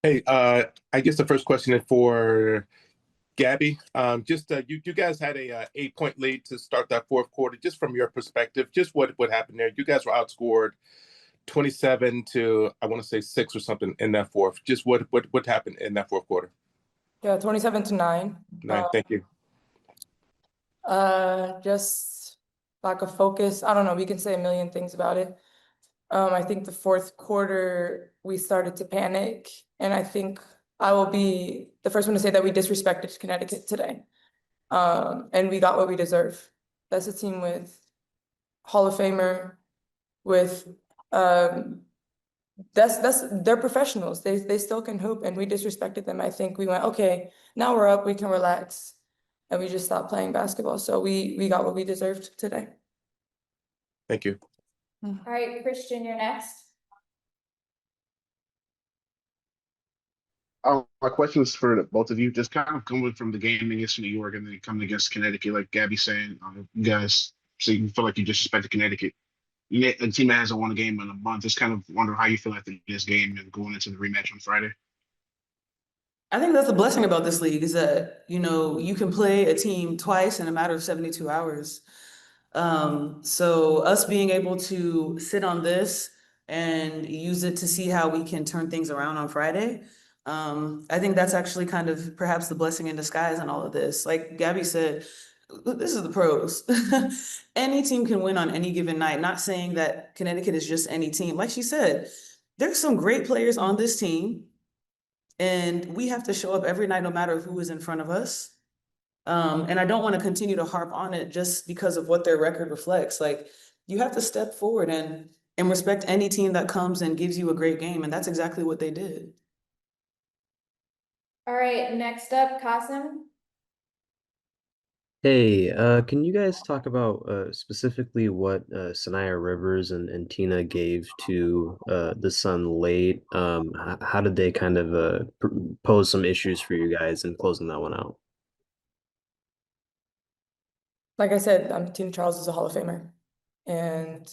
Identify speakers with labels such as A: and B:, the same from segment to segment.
A: Hey, I guess the first question is for Gabby. Just you guys had a 8 point lead to start that fourth quarter. Just from your perspective, just what happened there? You guys were outscored 27 to I want to say 6 or something in that fourth. Just what happened in that fourth quarter?
B: Yeah, 27-9.
A: Nine. Thank you.
B: Just lack of focus. I don't know. We can say a million things about it. I think the fourth quarter we started to panic, and I think I will be the first one to say that we disrespected Connecticut today. And we got what we deserve. That's a team with Hall of Famer, with that's they're professionals. They still can hoop, and we disrespected them. I think we went, okay, now we're up, we can relax, and we just stopped playing basketball. So we got what we deserved today.
A: Thank you.
C: All right, Christian, you're next.
D: My question is for both of you. Just kind of coming from the game against New York and then coming against Connecticut, like Gabby saying, you guys, so you feel like you disrespected Connecticut. A team that hasn't won a game in a month. Just kind of wonder how you feel after this game and going into the rematch on Friday.
E: I think that's the blessing about this league is that, you can play a team twice in a matter of 72 hours. So us being able to sit on this and use it to see how we can turn things around on Friday. I think that's actually kind of perhaps the blessing in disguise in all of this. Like Gabby said, this is the pros. Any team can win on any given night. Not saying that Connecticut is just any team. Like she said, there's some great players on this team. And we have to show up every night, no matter who is in front of us. And I don't want to continue to harp on it just because of what their record reflects. Like you have to step forward and respect any team that comes and gives you a great game. And that's exactly what they did.
C: All right, next up, Kasim.
F: Hey, can you guys talk about specifically what Sanaya Rivers and Tina gave to the Sun late? How did they kind of pose some issues for you guys in closing that one out?
B: Like I said, Tina Charles is a Hall of Famer, and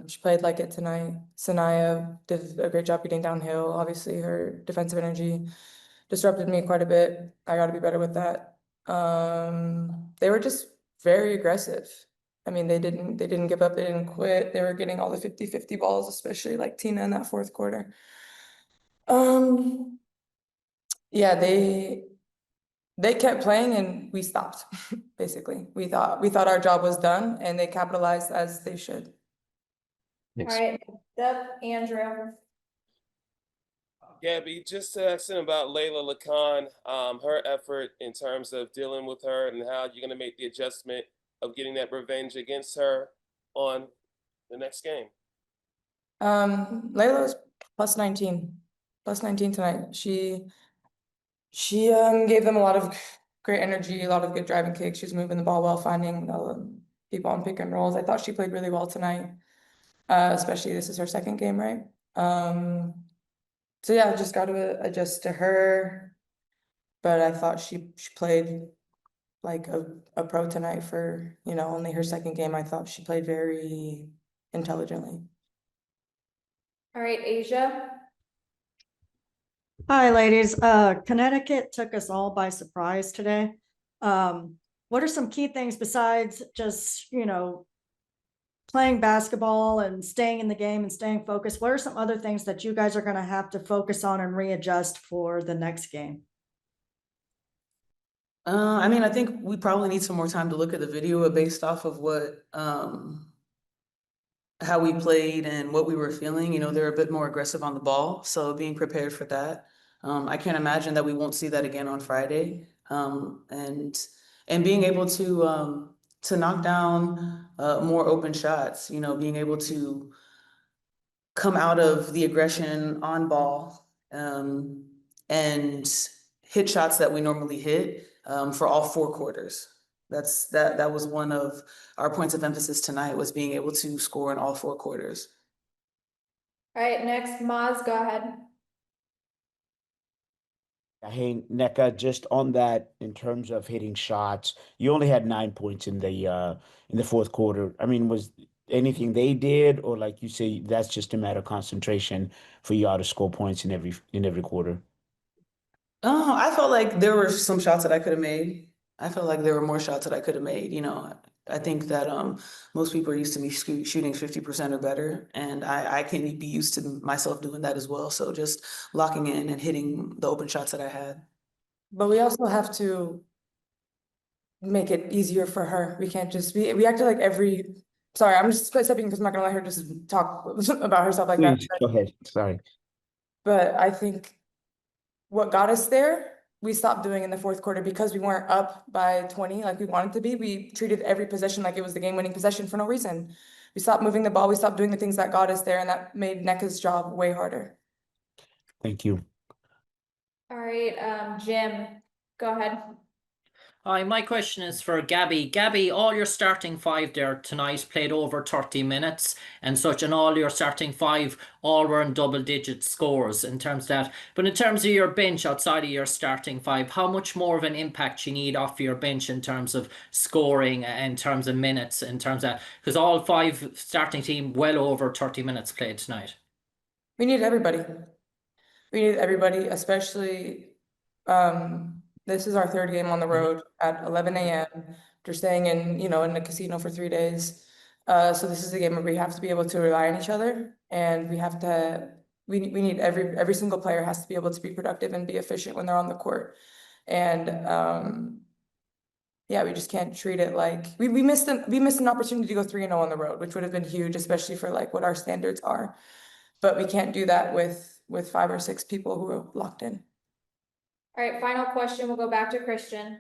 B: she played like it tonight. Sanaya did a great job getting downhill. Obviously, her defensive energy disrupted me quite a bit. I got to be better with that. They were just very aggressive. I mean, they didn't give up, they didn't quit. They were getting all the 50-50 balls, especially like Tina in that fourth quarter. Yeah, they kept playing and we stopped, basically. We thought our job was done and they capitalized as they should.
F: Thanks.
C: All right, next up, Andrew.
G: Gabby, just asking about Layla Lacan, her effort in terms of dealing with her and how you're going to make the adjustment of getting that revenge against her on the next game.
B: Layla's plus 19 tonight. She gave them a lot of great energy, a lot of good driving kicks. She was moving the ball well, finding people on pick and rolls. I thought she played really well tonight, especially this is her second game, right? So yeah, just got to adjust to her. But I thought she played like a pro tonight for, only her second game. I thought she played very intelligently.
C: All right, Asia.
H: Hi, ladies. Connecticut took us all by surprise today. What are some key things besides just, playing basketball and staying in the game and staying focused? What are some other things that you guys are going to have to focus on and readjust for the next game?
E: I think we probably need some more time to look at the video based off of what, how we played and what we were feeling. They're a bit more aggressive on the ball. So being prepared for that. I can't imagine that we won't see that again on Friday. And being able to knock down more open shots, being able to come out of the aggression on ball and hit shots that we normally hit for all 4 quarters. That was one of our points of emphasis tonight, was being able to score in all 4 quarters.
C: All right, next, Maz, go ahead.
I: Hey, Nneka, just on that, in terms of hitting shots, you only had 9 points in the fourth quarter. I mean, anything they did, or like you say, that's just a matter of concentration for y'all to score points in every quarter?
E: I felt like there were some shots that I could have made. I felt like there were more shots that I could have made. I think that most people are used to me shooting 50% or better, and I can be used to myself doing that as well. So just locking in and hitting the open shots that I had.
B: But we also have to make it easier for her. We can't just, we acted like sorry, I'm just stepping because I'm not gonna let her just talk about herself like that.
I: Please, go ahead. Sorry.
B: But I think what got us there, we stopped doing in the fourth quarter because we weren't up by 20 like we wanted to be. We treated every possession like it was the game-winning possession for no reason. We stopped moving the ball. We stopped doing the things that got us there, and that made Nneka's job way harder.
I: Thank you.
C: All right, Jim, go ahead.
J: Hi, my question is for Gabby. Gabby, all your starting five there tonight played over 30 minutes and such, and all your starting five all were in double-digit scores in terms of that. But in terms of your bench outside of your starting five, how much more of an impact you need off your bench in terms of scoring, in terms of minutes, in terms of that? Because all five starting team well over 30 minutes played tonight.
B: We need everybody. We need everybody, especially this is our third game on the road at 11 a.m. After staying in a casino for 3 days. So this is a game where we have to be able to rely on each other, and we need every single player has to be able to be productive and be efficient when they're on the court. And yeah, we just can't treat it like we missed an opportunity to go 3-0 on the road, which would have been huge, especially for like what our standards are. But we can't do that with 5 or 6 people who are locked in.
C: All right, final question. We'll go back to Christian.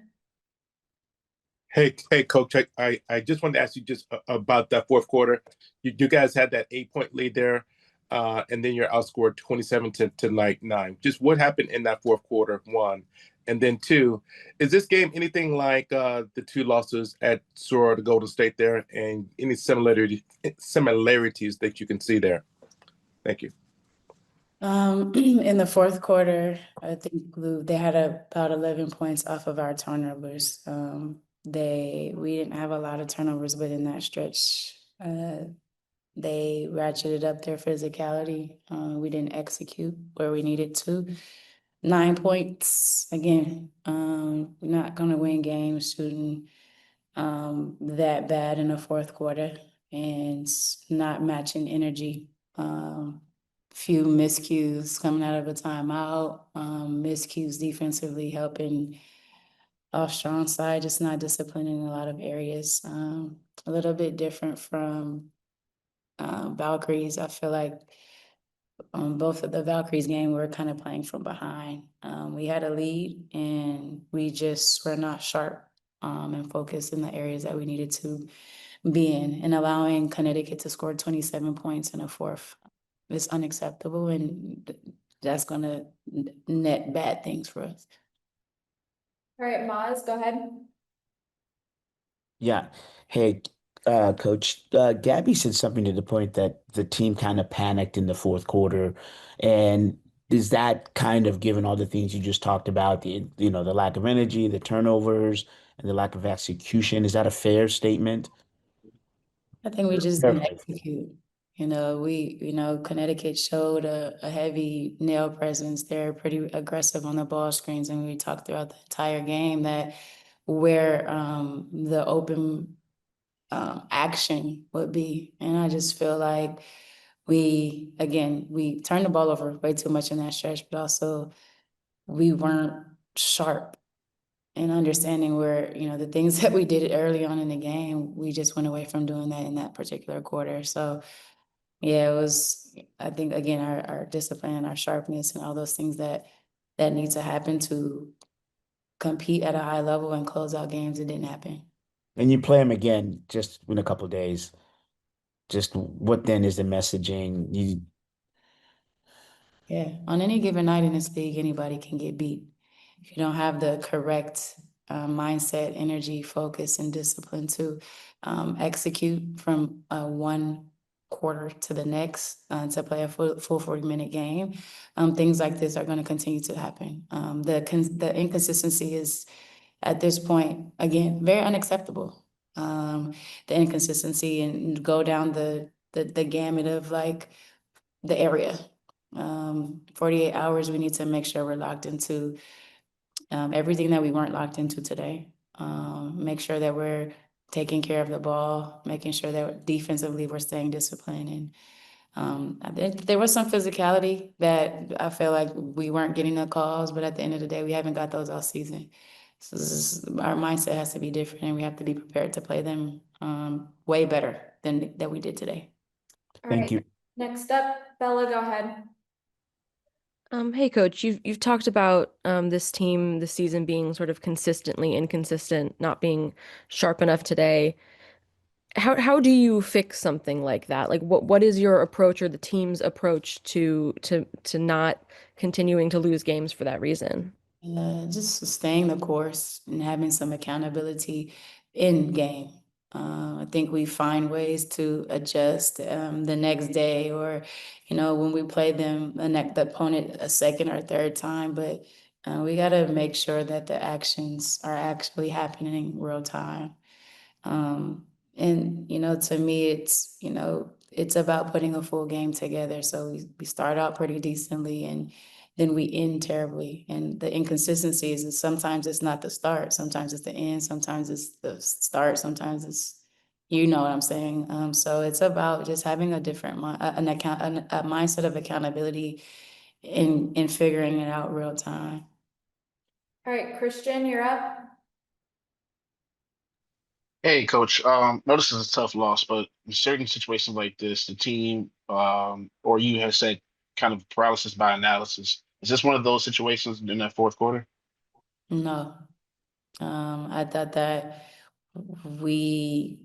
A: Hey, Coach. I just wanted to ask you just about that fourth quarter. You guys had that 8-point lead there, and then you're outscored 27 to like 9. Just what happened in that fourth quarter? 1, and then 2. Is this game anything like the 2 losses at Sora to Golden State there, and any similarities that you can see there? Thank you.
K: In the fourth quarter, I think they had about 11 points off of our turnovers. We didn't have a lot of turnovers, but in that stretch, they ratcheted up their physicality. We didn't execute where we needed to. 9 points, again, we're not gonna win games shooting that bad in the fourth quarter and not matching energy. Few miscues coming out of a timeout, miscues defensively helping off strong side, just not disciplined in a lot of areas. A little bit different from Valkyries. I feel like both of the Valkyries game, we were kind of playing from behind. We had a lead and we just were not sharp and focused in the areas that we needed to be in, and allowing Connecticut to score 27 points in a fourth is unacceptable, and that's going to net bad things for us.
C: All right, Maz, go ahead.
I: Yeah. Hey, Coach, Gabby said something to the point that the team kind of panicked in the fourth quarter. And is that kind of, given all the things you just talked about, the lack of energy, the turnovers, and the lack of execution, is that a fair statement?
K: I think we just didn't execute. Connecticut showed a heavy nail presence. They're pretty aggressive on the ball screens, and we talked throughout the entire game that where the open action would be. And I just feel like we turned the ball over way too much in that stretch, but also we weren't sharp in understanding where, the things that we did early on in the game, we just went away from doing that in that particular quarter. So yeah, it was, I think, again, our discipline, our sharpness, and all those things that need to happen to compete at a high level and close out games. It didn't happen.
I: And you play them again just in a couple of days. Just what then is the messaging?
K: Yeah, on any given night in this league, anybody can get beat. If you don't have the correct mindset, energy, focus, and discipline to execute from one quarter to the next to play a full 40-minute game, things like this are going to continue to happen. The inconsistency is, at this point, again, very unacceptable. the inconsistency and go down the gamut of like the area. 48 hours, we need to make sure we're locked into everything that we weren't locked into today. Make sure that we're taking care of the ball, making sure that defensively we're staying disciplined. And there was some physicality that I feel like we weren't getting the calls, but at the end of the day, we haven't got those all season. So our mindset has to be different, and we have to be prepared to play them way better than that we did today.
I: Thank you.
C: Next up, Bella, go ahead.
L: Hey coach, you've talked about this team this season being sort of consistently inconsistent, not being sharp enough today. How do you fix something like that? Like what is your approach or the team's approach to not continuing to lose games for that reason?
K: Just staying the course and having some accountability in game. I think we find ways to adjust the next day, or when we play them the opponent a second or third time. But we got to make sure that the actions are actually happening in real time. And to me, it's about putting a full game together. So we start out pretty decently, and then we end terribly. And the inconsistencies is sometimes it's not the start, sometimes it's the end, sometimes it's the start, sometimes it's what I'm saying. So it's about just having a different a mindset of accountability and figuring it out real time.
C: All right, Christian, you're up.
D: Hey, coach. No, this is a tough loss, but in certain situations like this, the team, or you have said kind of paralysis by analysis. Is this one of those situations in that fourth quarter?
K: No. I thought that we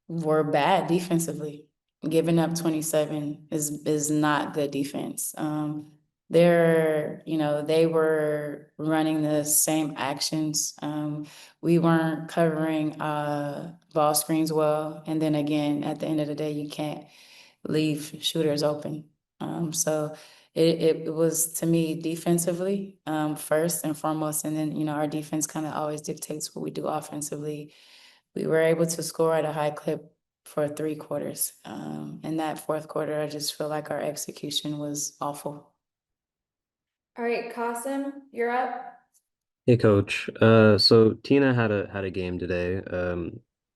K: were bad defensively. Giving up 27 is not good defense. They were running the same actions. We weren't covering ball screens well. And then again, at the end of the day, you can't leave shooters open. So it was, to me, defensively first and foremost, and then our defense kind of always dictates what we do offensively. We were able to score at a high clip for 3 quarters. In that fourth quarter, I just feel like our execution was awful.
C: All right, Qasim, you're up.
F: Hey coach. So Tina had a game today.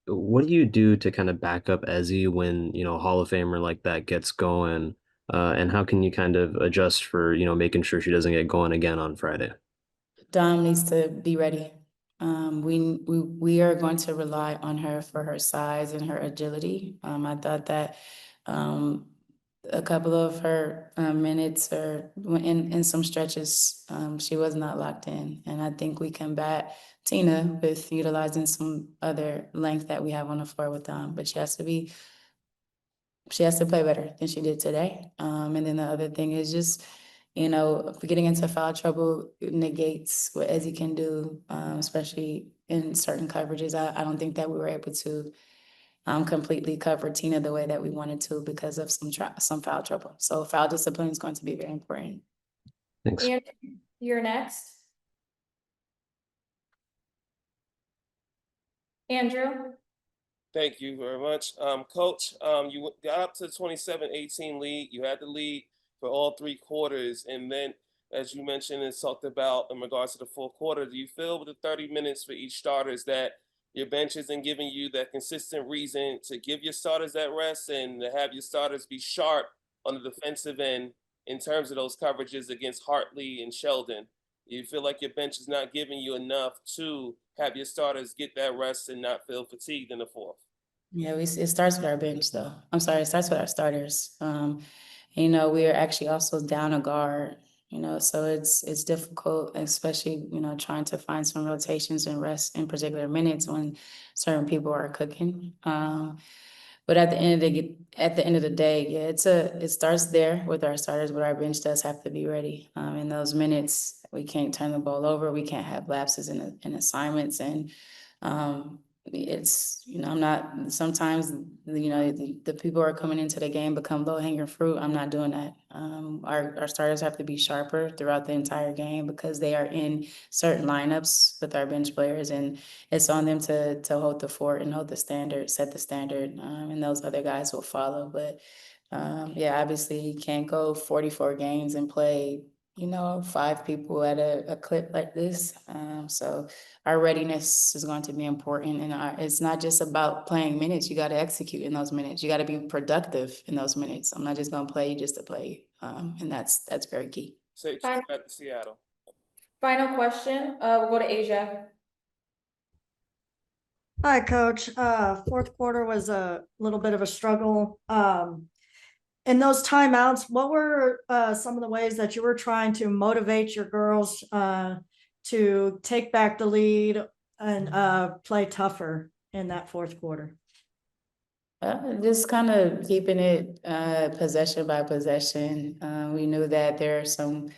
F: What do you do to kind of back up Ezzy when, Hall of Famer like that gets going? And how can you kind of adjust for, making sure she doesn't get going again on Friday?
K: Dom needs to be ready. We are going to rely on her for her size and her agility. I thought that a couple of her minutes or in some stretches, she was not locked in. And I think we combat Tina with utilizing some other length that we have on the floor with Dom, but she has to play better than she did today. And then the other thing is just, getting into foul trouble negates what Ezzy can do, especially in certain coverages. I don't think that we were able to completely cover Tina the way that we wanted to because of some foul trouble. So foul discipline is going to be very important.
F: Thanks.
C: And you're next. Andrew.
G: Thank you very much. Coach, you got up to the 27-18 lead. You had the lead for all 3 quarters. And then, as you mentioned and talked about in regards to the fourth quarter, do you feel with the 30 minutes for each starter is that your bench isn't giving you that consistent reason to give your starters that rest and to have your starters be sharp on the defensive end in terms of those coverages against Hartley and Sheldon? Do you feel like your bench is not giving you enough to have your starters get that rest and not feel fatigued in the fourth?
K: Yeah, it starts with our bench, though. I'm sorry, it starts with our starters. We are actually also down a guard, so it's difficult, especially, trying to find some rotations and rest in particular minutes when certain people are cooking. But at the end of the day, yeah, it starts there with our starters, but our bench does have to be ready. In those minutes, we can't turn the ball over. We can't have lapses in assignments. And it's, I'm not, sometimes, the people who are coming into the game become low hanging fruit. I'm not doing that. Our starters have to be sharper throughout the entire game because they are in certain lineups with our bench players, and it's on them to hold the fort and hold the standard, set the standard, and those other guys will follow. But yeah, obviously you can't go 44 games and play, 5 people at a clip like this. So our readiness is going to be important, and it's not just about playing minutes. You got to execute in those minutes. You got to be productive in those minutes. I'm not just going to play just to play, and that's very key.
G: Say
C: Fine.
G: back to Seattle.
C: Final question, we'll go to Asia.
H: Hi, Coach. Fourth quarter was a little bit of a struggle. In those timeouts, what were some of the ways that you were trying to motivate your girls to take back the lead and play tougher in that fourth quarter?
K: Just kind of keeping it possession by possession. We knew that there are some,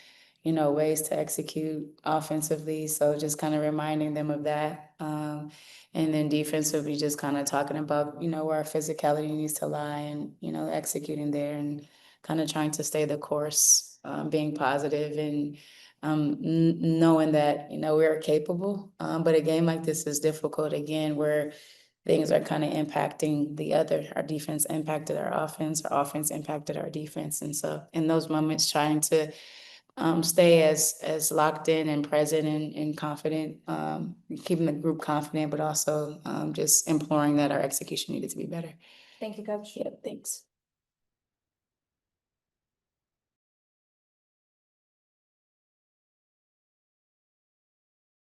K: ways to execute offensively. So just kind of reminding them of that. And then defensively, just kind of talking about, where our physicality needs to lie and, executing there and kind of trying to stay the course, being positive and knowing that, we're capable. But a game like this is difficult again, where things are kind of impacting the other. Our defense impacted our offense impacted our defense. And so in those moments, trying to stay as locked in and present and confident, keeping the group confident, but also just imploring that our execution needed to be better.
C: Thank you, Coach.
K: Yeah, thanks.